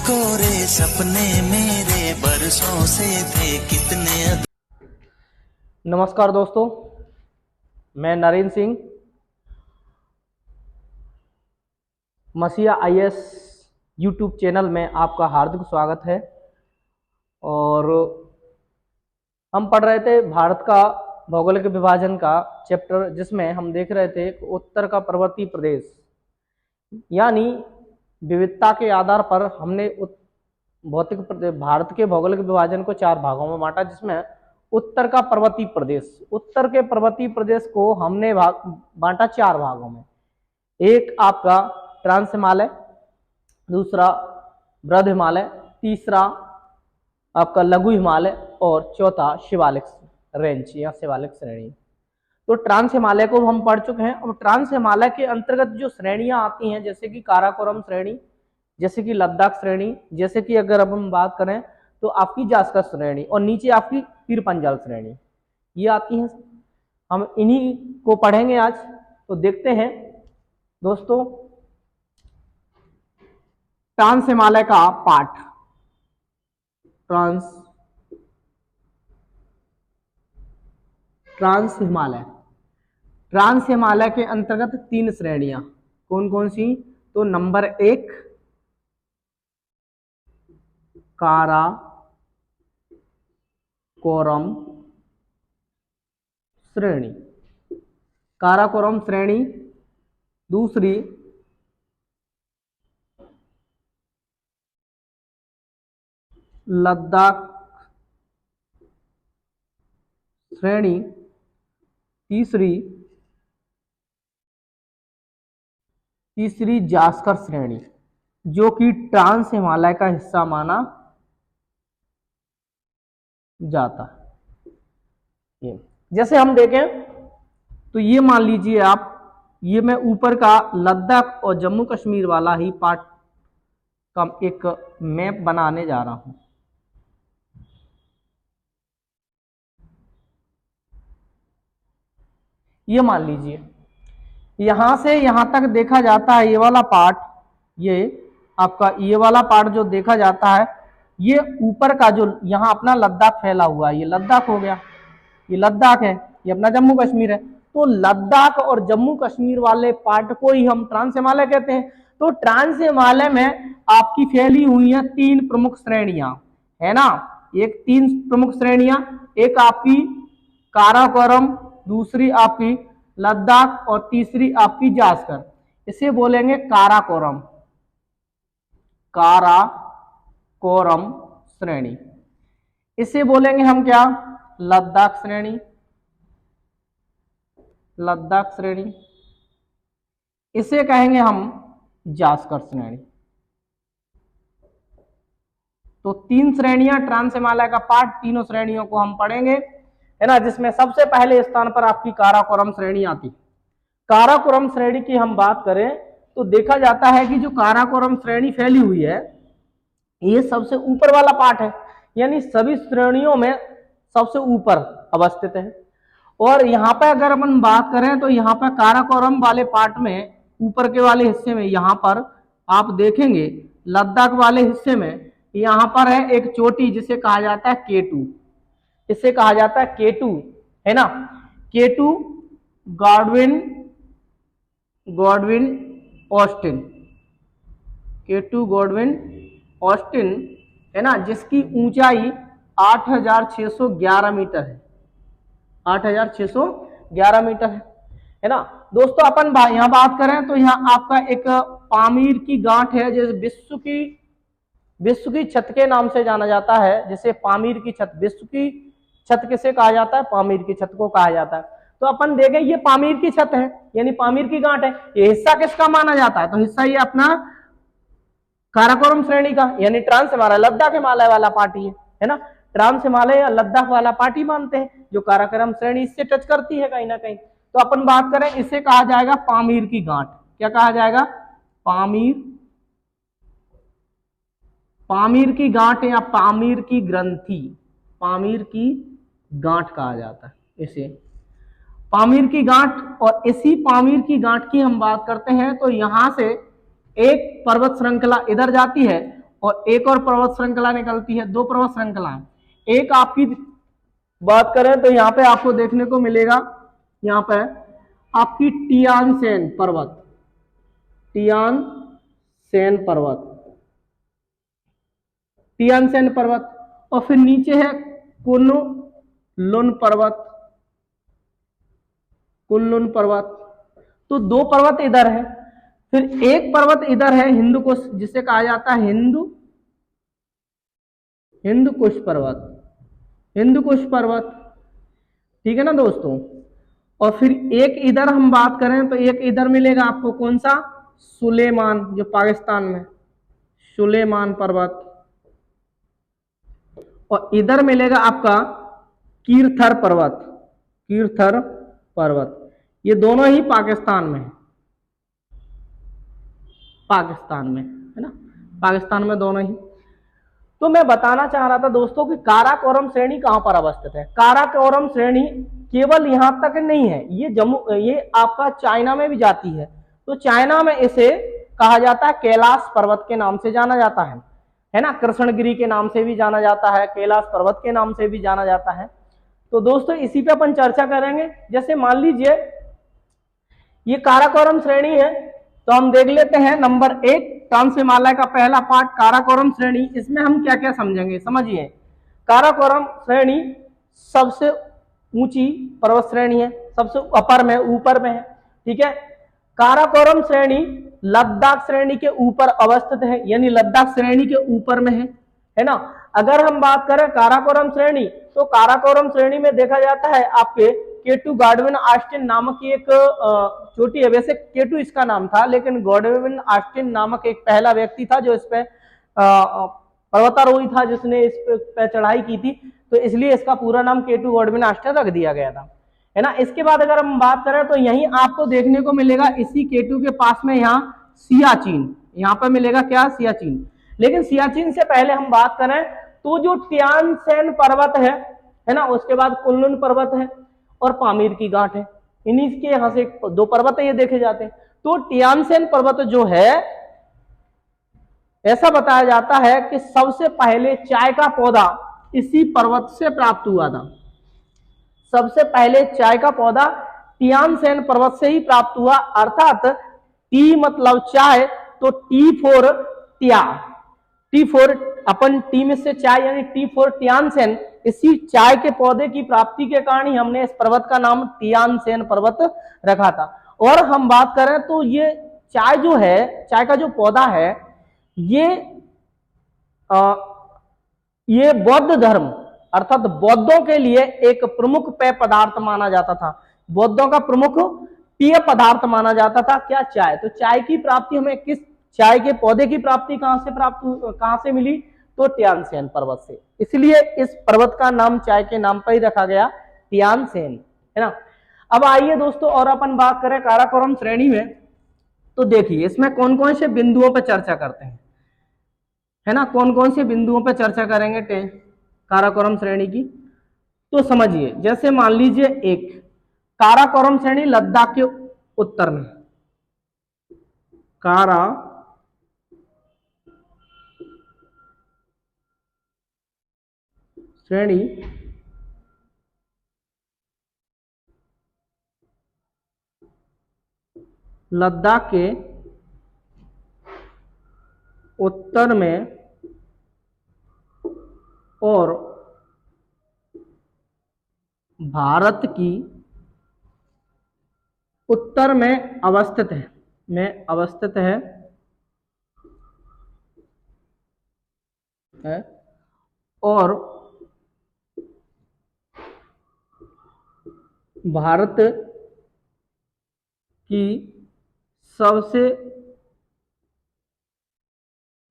कोरे सपने मेरे बरसों से थे कितने। नमस्कार दोस्तों, मैं नरेंद्र सिंह मसीहा आईएएस यूट्यूब चैनल में आपका हार्दिक स्वागत है। और हम पढ़ रहे थे भारत का भौगोलिक विभाजन का चैप्टर, जिसमें हम देख रहे थे उत्तर का पर्वतीय प्रदेश, यानी विविधता के आधार पर हमने भारत के भौगोलिक विभाजन को 4 भागों में बांटा, जिसमें उत्तर का पर्वतीय प्रदेश, उत्तर के पर्वतीय प्रदेश को हमने बांटा 4 भागों में। एक आपका ट्रांस हिमालय, दूसरा बृहद हिमालय, तीसरा आपका लघु हिमालय और चौथा शिवालिक रेंज या शिवालिक श्रेणी। तो ट्रांस हिमालय को हम पढ़ चुके हैं। अब ट्रांस हिमालय के अंतर्गत जो श्रेणियां आती हैं, जैसे कि काराकोरम श्रेणी, जैसे कि लद्दाख श्रेणी, जैसे कि अगर अब हम बात करें तो आपकी जास्कर श्रेणी, और नीचे आपकी पीर पंजाल श्रेणी, ये आती हैं। हम इन्हीं को पढ़ेंगे आज। तो देखते हैं दोस्तों, ट्रांस हिमालय का पाठ, ट्रांस हिमालय के अंतर्गत 3 श्रेणियां, कौन कौन सी? तो नंबर 1 काराकोरम श्रेणी, काराकोरम श्रेणी। दूसरी लद्दाख श्रेणी। तीसरी जास्कर श्रेणी, जो कि ट्रांस हिमालय का हिस्सा माना जाता है। जैसे हम देखें तो ये मान लीजिए आप, ये मैं ऊपर का लद्दाख और जम्मू कश्मीर वाला ही पार्ट का एक मैप बनाने जा रहा हूं। ये मान लीजिए यहां से यहां तक देखा जाता है, ये वाला पार्ट, ये आपका ये वाला पार्ट जो देखा जाता है, ये ऊपर का जो यहाँ अपना लद्दाख फैला हुआ है, ये लद्दाख हो गया, ये लद्दाख है, ये अपना जम्मू कश्मीर है। तो लद्दाख और जम्मू कश्मीर वाले पार्ट को ही हम ट्रांस हिमालय कहते हैं। तो ट्रांस हिमालय में आपकी फैली हुई है 3 प्रमुख श्रेणियां, है ना। एक 3 प्रमुख श्रेणियां, एक आपकी काराकोरम, दूसरी आपकी लद्दाख और तीसरी आपकी जास्कर। इसे बोलेंगे काराकोरम, काराकोरम श्रेणी। इसे बोलेंगे हम क्या? लद्दाख श्रेणी, लद्दाख श्रेणी। इसे कहेंगे हम जास्कर श्रेणी। तो 3 श्रेणियां ट्रांस हिमालय का पार्ट, तीनों श्रेणियों को हम पढ़ेंगे, है ना। जिसमें सबसे पहले स्थान पर आपकी काराकोरम श्रेणी आती। काराकोरम श्रेणी की हम बात करें तो देखा जाता है कि जो काराकोरम श्रेणी फैली हुई है, ये सबसे ऊपर वाला पार्ट है, यानी सभी श्रेणियों में सबसे ऊपर अवस्थित है। और यहाँ पे अगर अपन बात करें तो यहाँ पर काराकोरम वाले पार्ट में, ऊपर के वाले हिस्से में, यहाँ पर आप देखेंगे लद्दाख वाले हिस्से में यहाँ पर है एक चोटी, जिसे कहा जाता है K2, इसे कहा जाता है K2, है ना। K2 Godwin Austen, K2 Godwin Austen, है ना, जिसकी ऊंचाई 8611 मीटर है, 8611 मीटर है ना। दोस्तों अपन यहाँ बात करें तो यहाँ आपका एक पामीर की गांठ है, जिसे विश्व की छत के नाम से जाना जाता है, जिसे पामीर की छत, विश्व की छत किसे कहा जाता है? पामीर की छत को कहा जाता है। तो अपन देखें ये पामीर की छत है, यानी पामीर की गांठ है। ये हिस्सा किसका माना जाता है? तो हिस्सा ये अपना काराकोरम श्रेणी का, यानी ट्रांस हिमालय, लद्दाख हिमालय वाला पार्टी है ना। ट्रांस हिमालय या लद्दाख वाला पार्टी मानते हैं, जो काराकोरम श्रेणी इससे टच करती है कहीं ना कहीं। तो अपन बात करें, इसे कहा जाएगा पामीर की गांठ। क्या कहा जाएगा? पामीर की गांठ या पामीर की ग्रंथि, पामीर की गांठ कहा जाता है इसे, पामीर की गांठ। और इसी पामीर की गांठ की हम बात करते हैं तो यहां से एक पर्वत श्रृंखला इधर जाती है और एक और पर्वत श्रृंखला निकलती है, 2 पर्वत श्रृंखलाएं। एक आपकी बात करें तो यहाँ पे आपको देखने को मिलेगा, यहाँ पे आपकी टियानशेन पर्वत, टियानशेन पर्वत, टियानशेन पर्वत, और फिर नीचे है कुनलुन पर्वत, कुनलुन पर्वत। तो 2 पर्वत इधर है, फिर एक पर्वत इधर है हिंदुकुश, जिसे कहा जाता है हिंदुकुश पर्वत, हिंदुकुश पर्वत, ठीक है ना दोस्तों। और फिर एक इधर हम बात करें तो एक इधर मिलेगा आपको, कौन सा, सुलेमान, जो पाकिस्तान में, सुलेमान पर्वत। और इधर मिलेगा आपका कीरथर पर्वत, कीरथर पर्वत। ये दोनों ही पाकिस्तान में है, पाकिस्तान में है ना, पाकिस्तान में दोनों ही। तो मैं बताना चाह रहा था दोस्तों कि काराकोरम श्रेणी कहां पर अवस्थित है। काराकोरम श्रेणी केवल यहां तक नहीं है, ये आपका चाइना में भी जाती है। तो चाइना में इसे कहा जाता है कैलाश पर्वत के नाम से जाना जाता है ना, कृष्णगिरी के नाम से भी जाना जाता है, कैलाश पर्वत के नाम से भी जाना जाता है। तो दोस्तों इसी पे अपन चर्चा करेंगे। जैसे मान लीजिए ये काराकोरम श्रेणी है, तो हम देख लेते हैं नंबर 1 ट्रांस हिमालय का पहला पार्ट काराकोरम श्रेणी। इसमें हम क्या क्या समझेंगे, समझिए। काराकोरम श्रेणी सबसे ऊंची पर्वत श्रेणी है, सबसे अपर में, ऊपर में है, ठीक है। काराकोरम श्रेणी लद्दाख श्रेणी के ऊपर अवस्थित है, यानी लद्दाख श्रेणी के ऊपर में है ना। अगर हम बात करें काराकोरम श्रेणी, तो काराकोरम श्रेणी में देखा जाता है आपके केटू गॉडविन ऑस्टिन नामक की एक चोटी है। वैसे केटू इसका नाम था, लेकिन गॉडविन ऑस्टिन नामक एक पहला व्यक्ति था जो इस पे पर्वतारोही था, जिसने इस पे चढ़ाई की थी, तो इसलिए इसका पूरा नाम केटू गॉडविन ऑस्टिन रख दिया गया था, है ना। इसके बाद अगर हम बात करें तो यहीं आपको देखने को मिलेगा, इसी केटू के पास में यहाँ सियाचिन, यहाँ पे मिलेगा क्या, सियाचिन। लेकिन सियाचिन से पहले हम बात करें तो जो टियानशेन पर्वत है ना, उसके बाद कुनलुन पर्वत है और पामीर की घाट है। इन्हीं के यहां से 2 पर्वत ये देखे जाते हैं। तो टियानशेन पर्वत जो है, ऐसा बताया जाता है कि सबसे पहले चाय का पौधा इसी पर्वत से प्राप्त हुआ था। सबसे पहले चाय का पौधा टियानशेन पर्वत से ही प्राप्त हुआ, अर्थात टी मतलब चाय, तो टी फॉर टिया, टी फॉर अपन टी में से चाय, यानी टी फॉर टियानशेन। इसी चाय के पौधे की प्राप्ति के कारण ही हमने इस पर्वत का नाम टियानशेन पर्वत रखा था। और हम बात करें तो ये चाय जो है, चाय का जो पौधा है, ये बौद्ध धर्म अर्थात बौद्धों के लिए एक प्रमुख पेय पदार्थ माना जाता था। बौद्धों का प्रमुख पेय पदार्थ माना जाता था क्या, चाय। तो चाय की प्राप्ति हमें किस, चाय के पौधे की प्राप्ति कहां से मिली, तो टियानशेन पर्वत से। इसलिए इस पर्वत का नाम चाय के नाम पर ही रखा गया, टियानशेन, है ना। अब आइए दोस्तों और अपन बात करें काराकोरम श्रेणी में, तो देखिए इसमें कौन कौन से बिंदुओं पर चर्चा करते हैं, है ना, कौन कौन से बिंदुओं पर चर्चा करेंगे काराकोरम श्रेणी की। तो समझिए, जैसे मान लीजिए एक काराकोरम श्रेणी लद्दाख के उत्तर में, कारा श्रेणी लद्दाख के उत्तर में और भारत की उत्तर में अवस्थित है और भारत की सबसे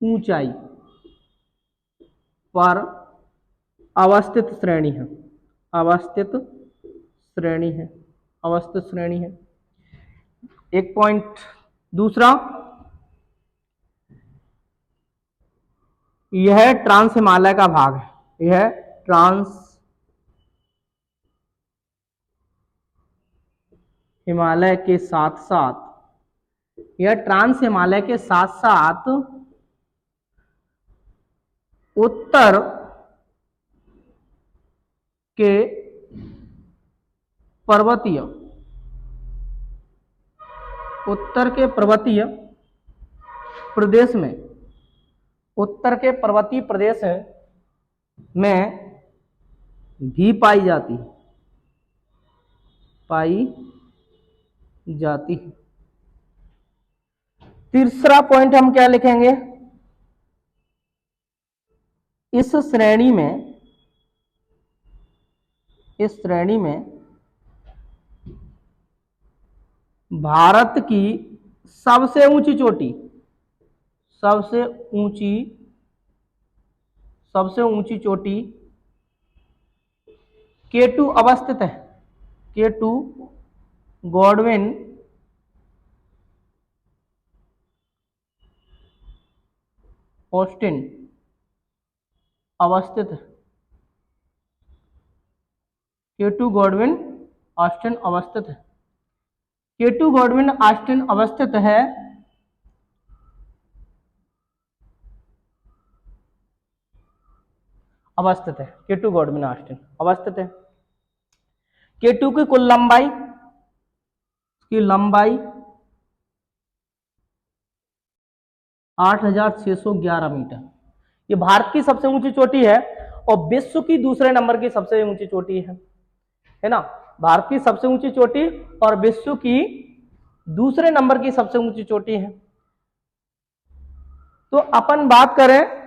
ऊंचाई पर अवस्थित श्रेणी है, अवस्थित श्रेणी है। एक पॉइंट। दूसरा, यह ट्रांस हिमालय का भाग है, यह ट्रांस हिमालय के साथ साथ, यह ट्रांस हिमालय के साथ साथ उत्तर के पर्वतीय प्रदेश में, उत्तर के पर्वतीय प्रदेश में भी पाई जाती है। तीसरा पॉइंट हम क्या लिखेंगे, इस श्रेणी में भारत की सबसे ऊंची चोटी K2 अवस्थित है। K2 गॉडविन ऑस्टिन अवस्थित है। K2 गॉडविन ऑस्टिन अवस्थित है। K2 गॉडविन ऑस्टिन अवस्थित है। K2 गॉडविन ऑस्टिन अवस्थित है। K2 की कुल लंबाई 8,611 मीटर। ये भारत की सबसे ऊंची चोटी है और विश्व की दूसरे नंबर की सबसे ऊंची चोटी है ना। भारत की सबसे ऊंची चोटी और विश्व की दूसरे नंबर की सबसे ऊंची चोटी है। तो अपन बात करें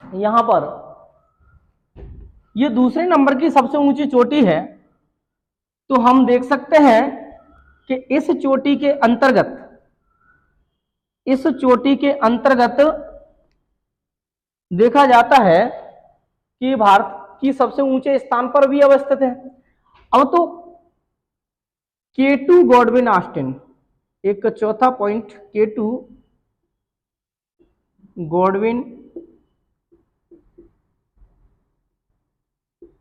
यहां पर, ये दूसरे नंबर की सबसे ऊंची चोटी है, तो हम देख सकते हैं कि इस चोटी के अंतर्गत देखा जाता है कि भारत की सबसे ऊंचे स्थान पर भी अवस्थित है। अब तो K2 गॉडविन ऑस्टिन, एक चौथा पॉइंट, K2 गॉडविन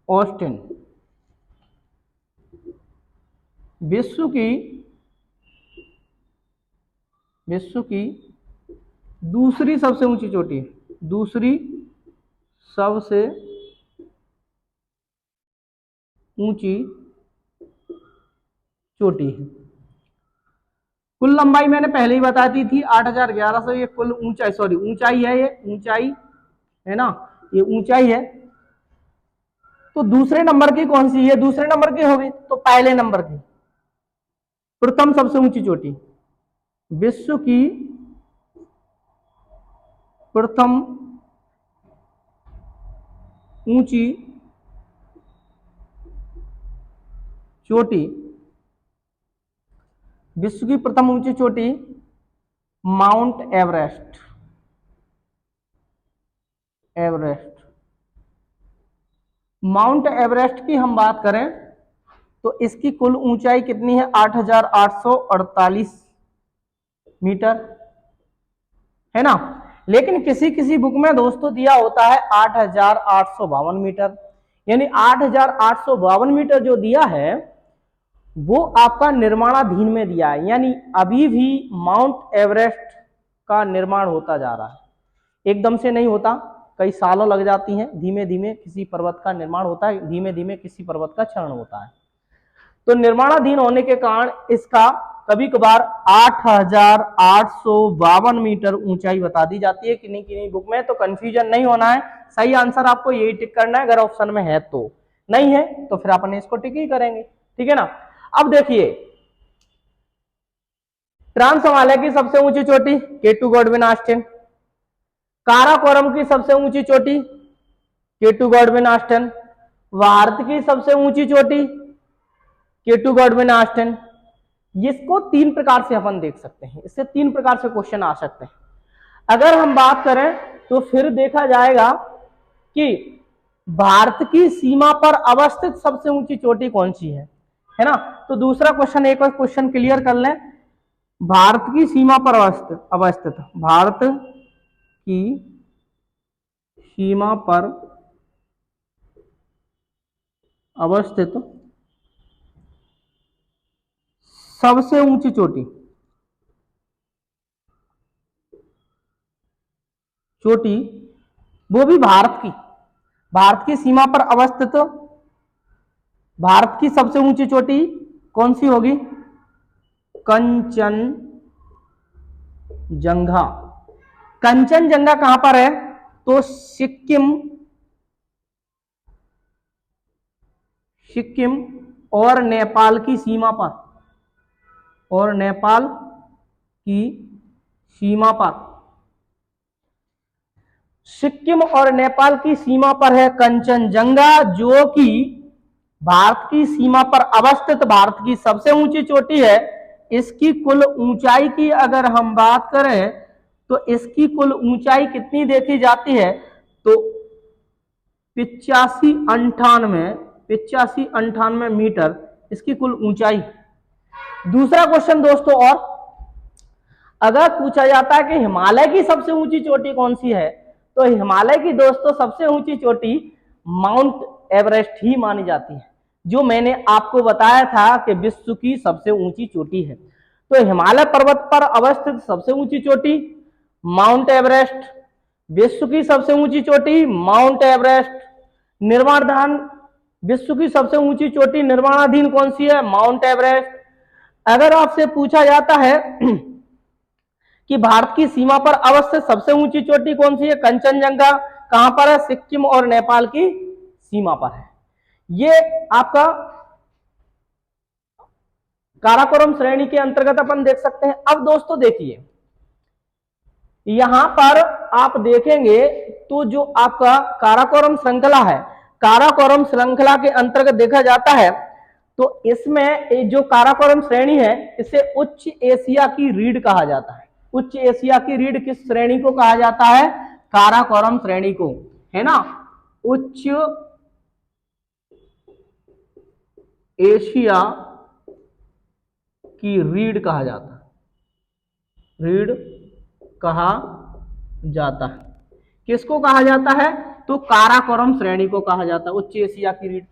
ऑस्टिन विश्व की दूसरी सबसे ऊंची चोटी है। दूसरी सबसे ऊंची चोटी है। कुल लंबाई मैंने पहले ही बता दी थी 8,1100। ये कुल ऊंचाई है, ये ऊंचाई है ना, ये ऊंचाई है। तो दूसरे नंबर की कौन सी है, दूसरे नंबर की होगी, तो पहले नंबर की प्रथम सबसे ऊंची चोटी, विश्व की प्रथम ऊंची चोटी, विश्व की प्रथम ऊंची चोटी माउंट एवरेस्ट। माउंट एवरेस्ट की हम बात करें तो इसकी कुल ऊंचाई कितनी है, 8,848 मीटर है ना। लेकिन किसी किसी बुक में दोस्तों दिया होता है 8,852 मीटर, यानी 8,852 मीटर जो दिया है वो आपका निर्माणाधीन में दिया है, यानी अभी भी माउंट एवरेस्ट का निर्माण होता जा रहा है, एकदम से नहीं होता, कई सालों लग जाती हैं, धीमे धीमे किसी पर्वत का निर्माण होता है, धीमे धीमे किसी पर्वत का क्षरण होता है। तो निर्माणाधीन होने के कारण इसका कभी कभार 8,852 मीटर ऊंचाई बता दी जाती है किन्हीं किन्हीं बुक में। तो कंफ्यूजन नहीं होना है, सही आंसर आपको यही टिक करना है, अगर ऑप्शन में है तो, नहीं है तो फिर अपन इसको टिक ही करेंगे, ठीक है ना। अब देखिए ट्रांस हिमालय की सबसे ऊंची चोटी K2 गॉडविन ऑस्टिन, काराकोरम की सबसे ऊंची चोटी K2 गॉडविन ऑस्टिन, भारत की सबसे ऊंची चोटी K2 गॉडविन ऑस्टिन। इसको तीन प्रकार से अपन देख सकते हैं, इससे तीन प्रकार से क्वेश्चन आ सकते हैं। अगर हम बात करें तो फिर देखा जाएगा कि भारत की सीमा पर अवस्थित सबसे ऊंची चोटी कौन सी है ना। तो दूसरा क्वेश्चन, एक और क्वेश्चन क्लियर कर लें, भारत की सीमा पर अवस्थित भारत की सीमा पर अवस्थित सबसे ऊंची चोटी वो भी भारत की सीमा पर अवस्थित भारत की सबसे ऊंची चोटी कौन सी होगी? कंचनजंगा। कंचनजंगा कहां पर है? तो सिक्किम और नेपाल की सीमा पर, और नेपाल की सीमा पर, सिक्किम और नेपाल की सीमा पर है कंचनजंगा, जो कि भारत की सीमा पर अवस्थित भारत की सबसे ऊंची चोटी है। इसकी कुल ऊंचाई की अगर हम बात करें तो इसकी कुल ऊंचाई कितनी देखी जाती है? तो 85-98 मीटर इसकी कुल ऊंचाई। दूसरा क्वेश्चन दोस्तों, और अगर पूछा जाता है कि हिमालय की सबसे ऊंची चोटी कौन सी है, तो हिमालय की दोस्तों सबसे ऊंची चोटी माउंट एवरेस्ट ही मानी जाती है, जो मैंने आपको बताया था कि विश्व की सबसे ऊंची चोटी है। तो हिमालय पर्वत पर अवस्थित सबसे ऊंची चोटी माउंट एवरेस्ट, विश्व की सबसे ऊंची चोटी माउंट एवरेस्ट। निर्माणाधीन विश्व की सबसे ऊंची चोटी निर्माणाधीन कौन सी है? Mount Everest. अगर आपसे पूछा जाता है कि भारत की सीमा पर अवस्थित सबसे ऊंची चोटी कौन सी है? कंचनजंगा। कहां पर है? सिक्किम और नेपाल की सीमा पर है। ये आपका काराकोरम श्रेणी के अंतर्गत अपन देख सकते हैं। अब दोस्तों देखिए, यहां पर आप देखेंगे तो जो आपका काराकोरम श्रृंखला है, काराकोरम श्रृंखला के अंतर्गत देखा जाता है तो इसमें जो काराकोरम श्रेणी है इसे उच्च एशिया की रीढ़ कहा जाता है। उच्च एशिया की रीढ़ किस श्रेणी को कहा जाता है? काराकोरम श्रेणी को, है ना। उच्च एशिया की रीढ़ कहा जाता है, रीढ़ कहा जाता है। किसको कहा जाता है? तो काराकोरम श्रेणी को कहा जाता है, उच्च एशिया की रीढ़।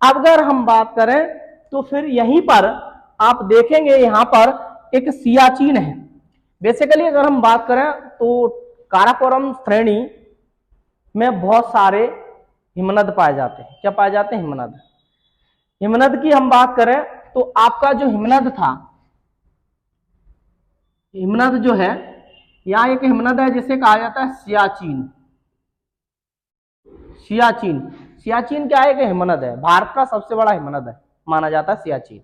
अगर हम बात करें तो फिर यहीं पर आप देखेंगे, यहां पर एक सियाचिन है। बेसिकली अगर हम बात करें तो काराकोरम श्रेणी में बहुत सारे हिमनद पाए जाते हैं। क्या पाए जाते हैं? हिमनद। हिमनद की हम बात करें तो आपका जो हिमनद था, हिमनद जो है, यहां एक हिमनद है जिसे कहा जाता है सियाचिन। सियाचिन, सियाचिन क्या है? एक हिमनद है, भारत का सबसे बड़ा हिमनद है माना जाता है सियाचिन।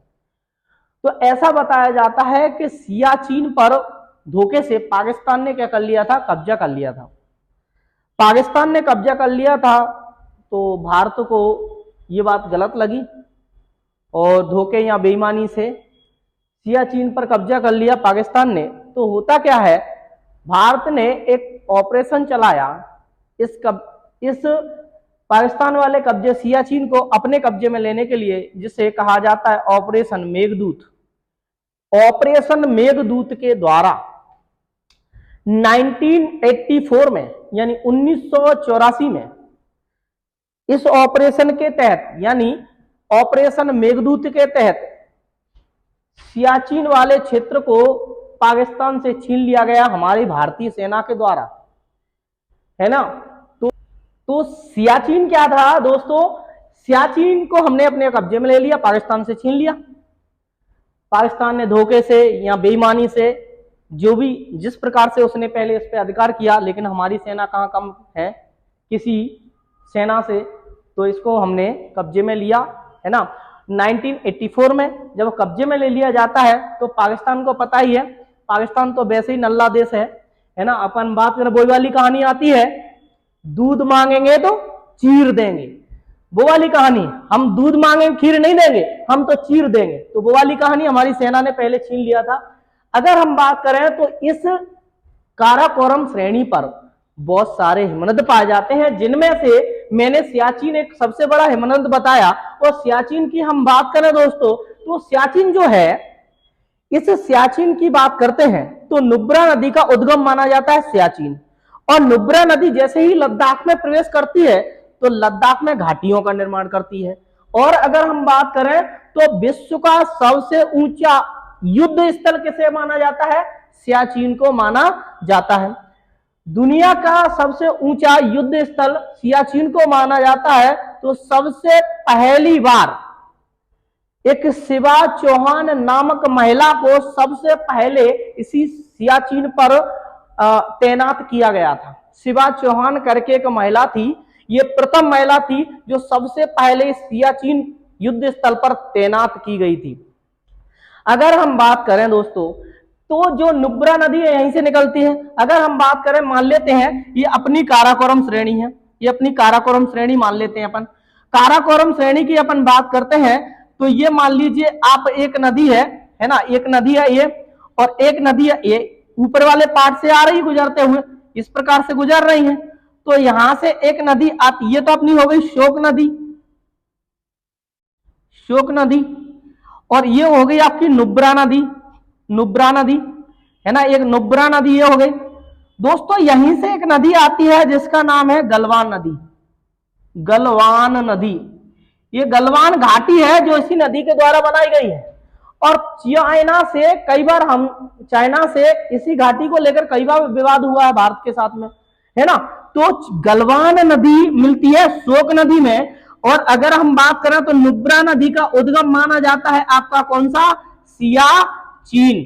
तो ऐसा बताया जाता है कि सियाचिन पर धोखे से पाकिस्तान ने क्या कर लिया था? कब्जा कर लिया था। पाकिस्तान ने कब्जा कर लिया था तो भारत को ये बात गलत लगी और धोखे या बेईमानी से सियाचिन पर कब्जा कर लिया पाकिस्तान ने। तो होता क्या है, भारत ने एक ऑपरेशन चलाया इस पाकिस्तान वाले कब्जे सियाचिन को अपने कब्जे में लेने के लिए, जिसे कहा जाता है ऑपरेशन मेघदूत। ऑपरेशन मेघदूत के द्वारा 1984 में यानी 1984 में इस ऑपरेशन के तहत यानी ऑपरेशन मेघदूत के तहत सियाचिन वाले क्षेत्र को पाकिस्तान से छीन लिया गया हमारी भारतीय सेना के द्वारा, है ना। तो सियाचिन क्या था दोस्तों? सियाचिन को हमने अपने कब्जे में ले लिया, पाकिस्तान से छीन लिया। पाकिस्तान ने धोखे से या बेईमानी से, जो भी जिस प्रकार से उसने पहले इस पर अधिकार किया, लेकिन हमारी सेना कहाँ कम है किसी सेना से, तो इसको हमने कब्जे में लिया, है ना। 1984 में जब कब्जे में ले लिया जाता है तो पाकिस्तान को पता ही है, पाकिस्तान तो वैसे ही नल्ला देश है ना। अपन बात करें, वो वाली कहानी आती है, दूध मांगेंगे तो चीर देंगे, वो वाली कहानी। हम दूध मांगेंगे खीर नहीं देंगे, हम तो चीर देंगे। तो वो वाली कहानी हमारी सेना ने पहले छीन लिया था। अगर हम बात करें तो इस काराकोरम श्रेणी पर बहुत सारे हिमनद पाए जाते हैं, जिनमें से मैंने सियाचिन एक सबसे बड़ा हिमनद बताया। और सियाचिन की हम बात करें दोस्तों तो सियाचिन जो है, इस सियाचिन की बात करते हैं तो नुब्रा नदी का उद्गम माना जाता है सियाचिन। और नुब्रा नदी जैसे ही लद्दाख में प्रवेश करती है तो लद्दाख में घाटियों का निर्माण करती है। और अगर हम बात करें तो विश्व का सबसे ऊंचा युद्ध स्थल किसे माना जाता है? सियाचिन को माना जाता है। दुनिया का सबसे ऊंचा युद्ध स्थल सियाचिन को माना जाता है, तो सबसे पहली बार एक शिवा चौहान नामक महिला को सबसे पहले इसी सियाचिन पर तैनात किया गया था। शिवा चौहान करके एक महिला थी, ये प्रथम महिला थी जो सबसे पहले सियाचिन युद्ध स्थल पर तैनात की गई थी। अगर हम बात करें दोस्तों, तो जो नुब्रा नदी है यहीं से निकलती है। अगर हम बात करें, मान लेते हैं ये अपनी काराकोरम श्रेणी है, ये अपनी काराकोरम श्रेणी मान लेते हैं अपन। काराकोरम श्रेणी की अपन बात करते हैं तो ये मान लीजिए आप एक नदी है ना, एक नदी है ये, और एक नदी है ये ऊपर वाले पार्ट से आ रही गुजरते हुए, इस प्रकार से गुजर रही है। तो यहां से एक नदी आती, ये तो अपनी हो गई शोक नदी, शोक नदी, और ये हो गई आपकी नुब्रा नदी, नुब्रा नदी है ना, एक नुब्रा नदी ये हो गई। दोस्तों यहीं से एक नदी आती है जिसका नाम है गलवान नदी, गलवान नदी। ये गलवान घाटी है जो इसी नदी के द्वारा बनाई गई है, और चाइना से कई बार चाइना से इसी घाटी को लेकर कई बार विवाद हुआ है भारत के साथ में, है ना। तो गलवान नदी मिलती है शोक नदी में, और अगर हम बात करें तो नुब्रा नदी का उद्गम माना जाता है आपका कौन सा, सियाचिन,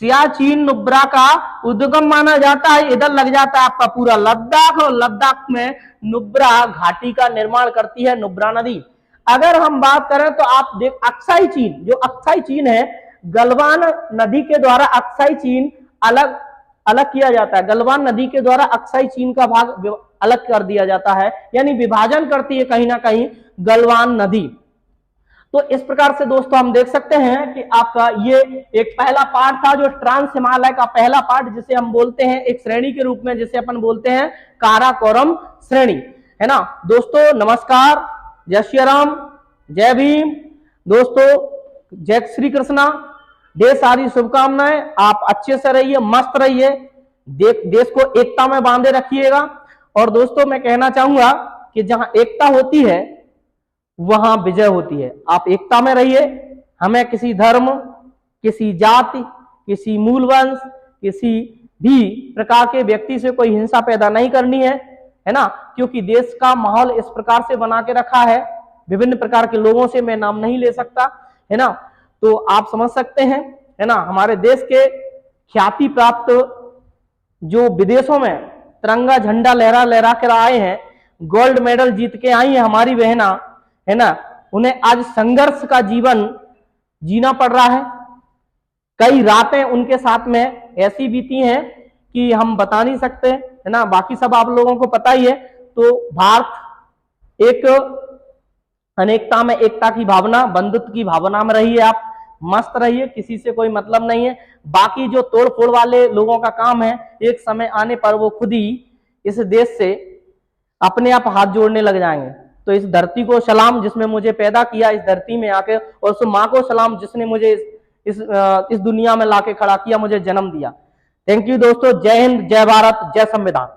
सियाचिन नुब्रा का उद्गम माना जाता है। इधर लग जाता है आपका पूरा लद्दाख, और लद्दाख में नुब्रा घाटी का निर्माण करती है नुब्रा नदी। अगर हम बात करें तो आप देख अक्साई चीन, जो अक्साई चीन है, गलवान नदी के द्वारा अक्साई चीन अलग अलग किया जाता है। गलवान नदी के द्वारा अक्साई चीन का भाग अलग कर दिया जाता है, यानी विभाजन करती है कहीं ना कहीं गलवान नदी। तो इस प्रकार से दोस्तों हम देख सकते हैं कि आपका ये एक पहला पार्ट था जो ट्रांस हिमालय का पहला पार्ट, जिसे हम बोलते हैं एक श्रेणी के रूप में, जिसे अपन बोलते हैं काराकोरम श्रेणी, है ना। दोस्तों नमस्कार, जय श्री राम, जय भीम। दोस्तों जय श्री कृष्णा, ढेर सारी शुभकामनाएं। आप अच्छे से रहिए, मस्त रहिए, देश को एकता में बांधे रखिएगा। और दोस्तों मैं कहना चाहूंगा कि जहां एकता होती है वहां विजय होती है। आप एकता में रहिए, हमें किसी धर्म, किसी जाति, किसी मूल वंश, किसी भी प्रकार के व्यक्ति से कोई हिंसा पैदा नहीं करनी है ना, क्योंकि देश का माहौल इस प्रकार से बना के रखा है, विभिन्न प्रकार के लोगों से मैं नाम नहीं ले सकता, है ना। तो आप समझ सकते हैं, है ना, हमारे देश के ख्याति प्राप्त जो विदेशों में तिरंगा झंडा लहरा लहरा कर आए हैं, गोल्ड मेडल जीत के आई है हमारी बहना, है ना, उन्हें आज संघर्ष का जीवन जीना पड़ रहा है। कई रातें उनके साथ में ऐसी बीती हैं कि हम बता नहीं सकते, है ना। बाकी सब आप लोगों को पता ही है। तो भारत एक अनेकता में एकता की भावना, बंधुत्व की भावना में रहिए, आप मस्त रहिए, किसी से कोई मतलब नहीं है। बाकी जो तोड़ फोड़ वाले लोगों का काम है, एक समय आने पर वो खुद ही इस देश से अपने आप हाथ जोड़ने लग जाएंगे। तो इस धरती को सलाम जिसमें मुझे पैदा किया इस धरती में आके, और उस माँ को सलाम जिसने मुझे इस दुनिया में लाके खड़ा किया, मुझे जन्म दिया। थैंक यू दोस्तों, जय हिंद, जय भारत, जय संविधान।